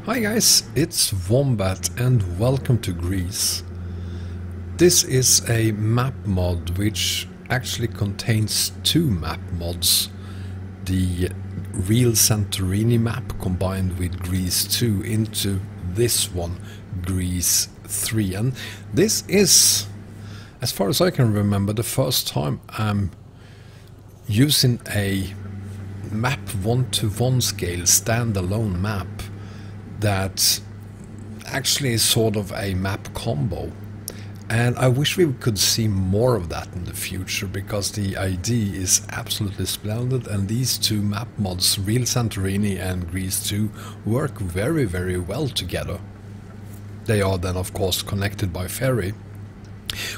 Hi guys, it's Wombat and welcome to Greece. This is a map mod which actually contains two map mods. The Real Santorini map combined with Greece 2 into this one, Greece 3. And this is, as far as I can remember, the first time I'm using a map 1-to-1 scale standalone map that actually is sort of a map combo, and I wish we could see more of that in the future because the idea is absolutely splendid, and these two map mods, Real Santorini and Greece 2, work very well together. They are then of course connected by ferry,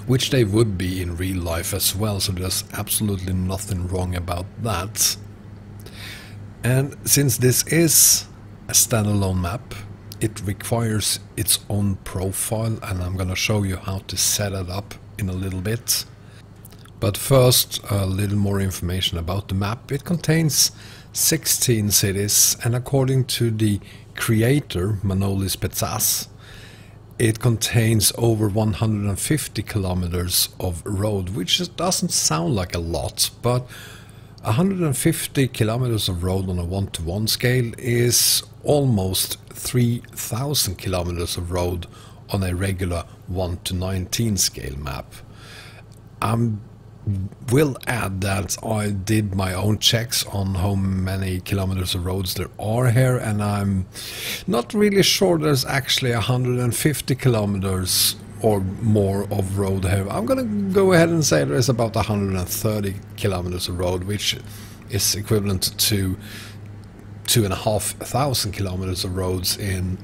which they would be in real life as well, so there's absolutely nothing wrong about that. And since this is a standalone map, it requires its own profile, and I'm gonna show you how to set it up in a little bit. But first, a little more information about the map. It contains 16 cities, and according to the creator, Manolis Petsas, it contains over 150 kilometers of road, which doesn't sound like a lot, but 150 kilometers of road on a 1-to-1 scale is almost 3,000 kilometers of road on a regular 1-to-19 scale map. Will add that I did my own checks on how many kilometers of roads there are here, and I'm not really sure there's actually 150 kilometers or more of road here. I'm gonna go ahead and say there's about 130 kilometers of road, which is equivalent to 2,500 kilometers of roads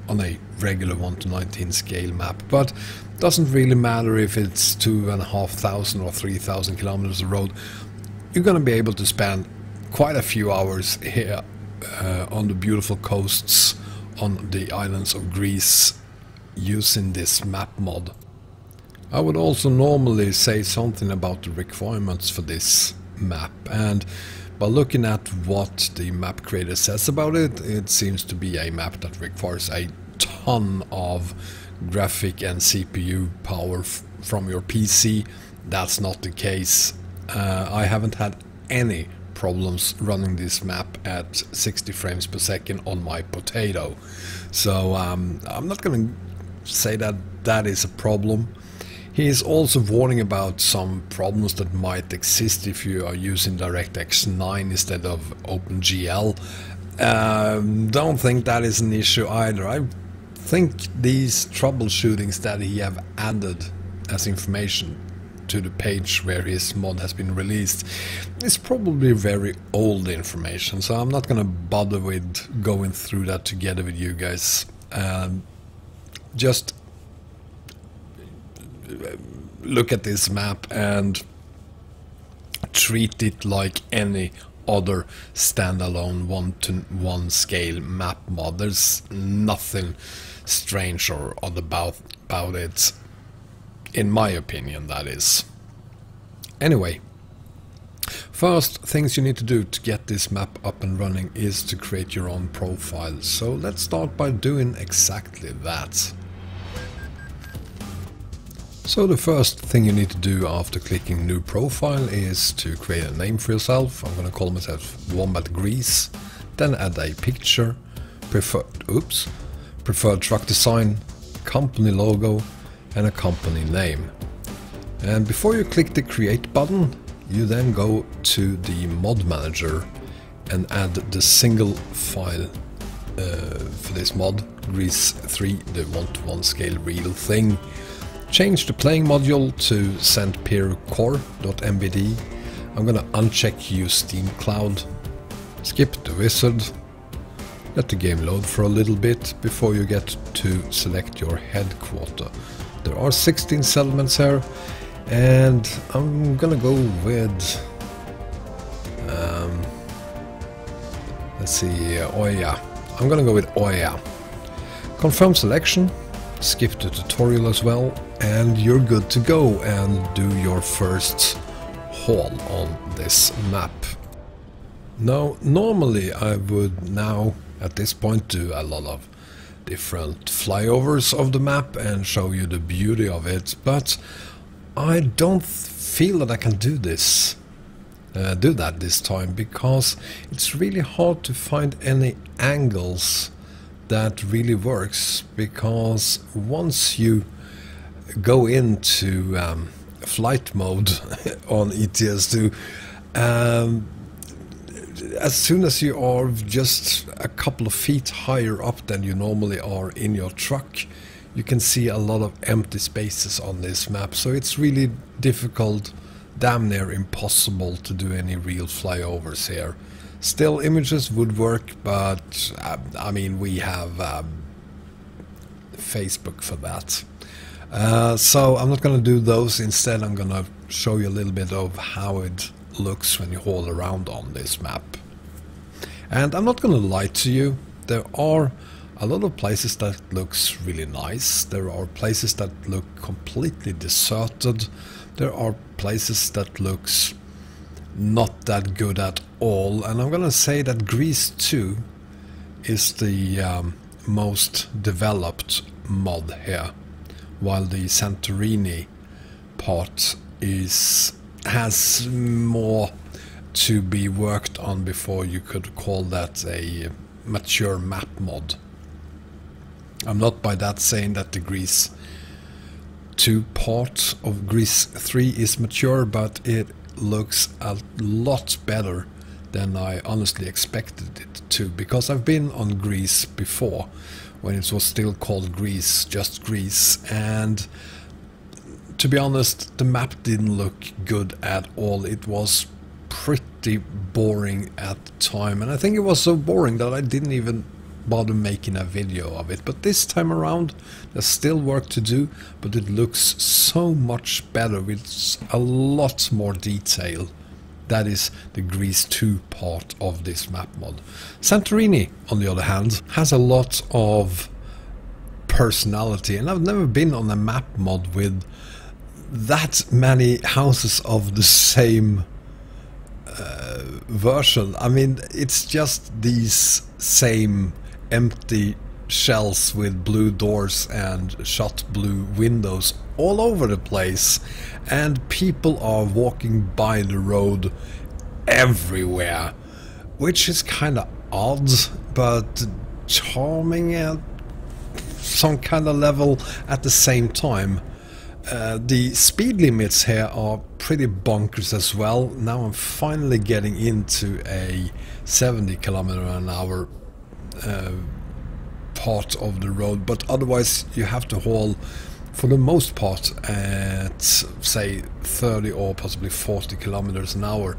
on a regular 1-to-19 scale map. But doesn't really matter if it's 2,500 or 3,000 kilometers of road. You're gonna be able to spend quite a few hours here on the beautiful coasts on the islands of Greece using this map mod. I would also normally say something about the requirements for this map, and by looking at what the map creator says about it, it seems to be a map that requires a ton of graphic and CPU power from your PC. That's not the case. I haven't had any problems running this map at 60 frames per second on my potato, so I'm not going to say that that is a problem. He is also warning about some problems that might exist if you are using DirectX 9 instead of OpenGL. Don't think that is an issue either. I think these troubleshootings that he have added as information to the page where his mod has been released is probably very old information, so I'm not gonna bother with going through that together with you guys. Just look at this map and treat it like any other standalone 1-to-1 scale map mod. There's nothing strange or odd about it, in my opinion, that is. Anyway, first things you need to do to get this map up and running is to create your own profile. So let's start by doing exactly that. So the first thing you need to do after clicking new profile is to create a name for yourself. I'm gonna call myself Wombat Greece, then add a picture, preferred truck design, company logo and a company name. And before you click the create button, you then go to the mod manager and add the single file for this mod, Greece 3, the 1-to-1 scale real thing. Change the playing module to sendpeercore.mbd. I'm gonna uncheck use Steam Cloud, skip the wizard, let the game load for a little bit before you get to select your headquarter. There are 16 settlements here, and I'm gonna go with let's see, Oya. I'm gonna go with Oya. Confirm selection, skip the tutorial as well, and you're good to go and do your first haul on this map. Now, normally I would now at this point do a lot of different flyovers of the map and show you the beauty of it, but I don't feel that I can do that this time, because it's really hard to find any angles that really works, because once you go into flight mode on ETS2, as soon as you are just a couple of feet higher up than you normally are in your truck, you can see a lot of empty spaces on this map, so it's really difficult, damn near impossible to do any real flyovers here. Still, images would work, but I mean, we have Facebook for that. So I'm not going to do those. Instead, I'm going to show you a little bit of how it looks when you haul around on this map. And I'm not going to lie to you, there are a lot of places that looks really nice. There are places that look completely deserted. There are places that looks not that good at all. And I'm gonna say that Greece 2 is the most developed mod here, while the Santorini part has more to be worked on before you could call that a mature map mod. I'm not by that saying that the Greece 2 part of Greece 3 is mature, but it looks a lot better than I honestly expected it to, because I've been on Greece before when it was still called Greece, just Greece, and to be honest, the map didn't look good at all. It was pretty boring at the time, and I think it was so boring that I didn't even bother making a video of it. But this time around there's still work to do, but it looks so much better with a lot more detail. That is the Greece 2 part of this map mod. Santorini, on the other hand, has a lot of personality, and I've never been on a map mod with that many houses of the same version. I mean, it's just these same empty shells with blue doors and shot blue windows all over the place, and people are walking by the road everywhere, which is kind of odd but charming at some kind of level at the same time. The speed limits here are pretty bonkers as well. Now I'm finally getting into a 70 km/h part of the road, but otherwise you have to haul for the most part at say 30 or possibly 40 km/h,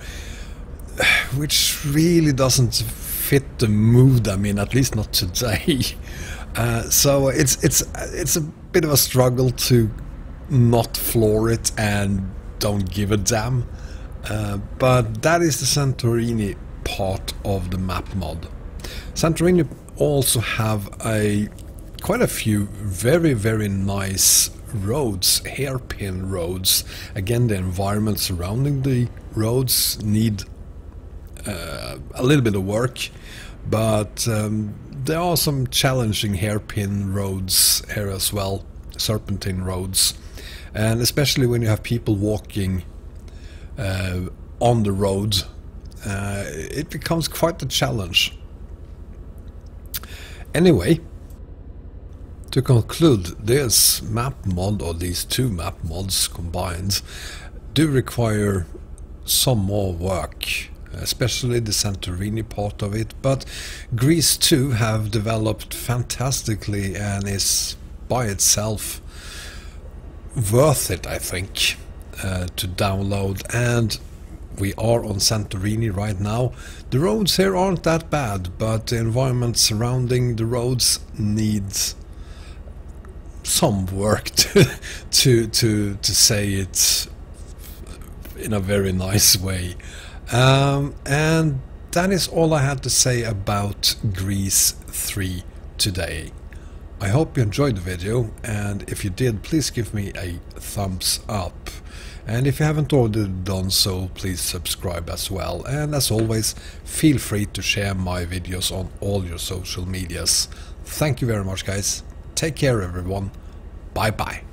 which really doesn't fit the mood I'm in, at least not today. So it's a bit of a struggle to not floor it and don't give a damn, but that is the Santorini part of the map mod. Santorini also have quite a few very nice roads, hairpin roads. Again, the environment surrounding the roads need a little bit of work, but there are some challenging hairpin roads here as well, serpentine roads, and especially when you have people walking on the road, it becomes quite a challenge. Anyway, to conclude, this map mod, or these 2 map mods combined, do require some more work, especially the Santorini part of it, but Greece 2 have developed fantastically and is by itself worth it, I think, to download. And we are on Santorini right now. The roads here aren't that bad, but the environment surrounding the roads needs some work to say it in a very nice way. And that is all I had to say about Greece 3 today. I hope you enjoyed the video, and if you did, please give me a thumbs up. And if you haven't already done so, please subscribe as well. And as always, feel free to share my videos on all your social medias. Thank you very much, guys. Take care, everyone. Bye bye.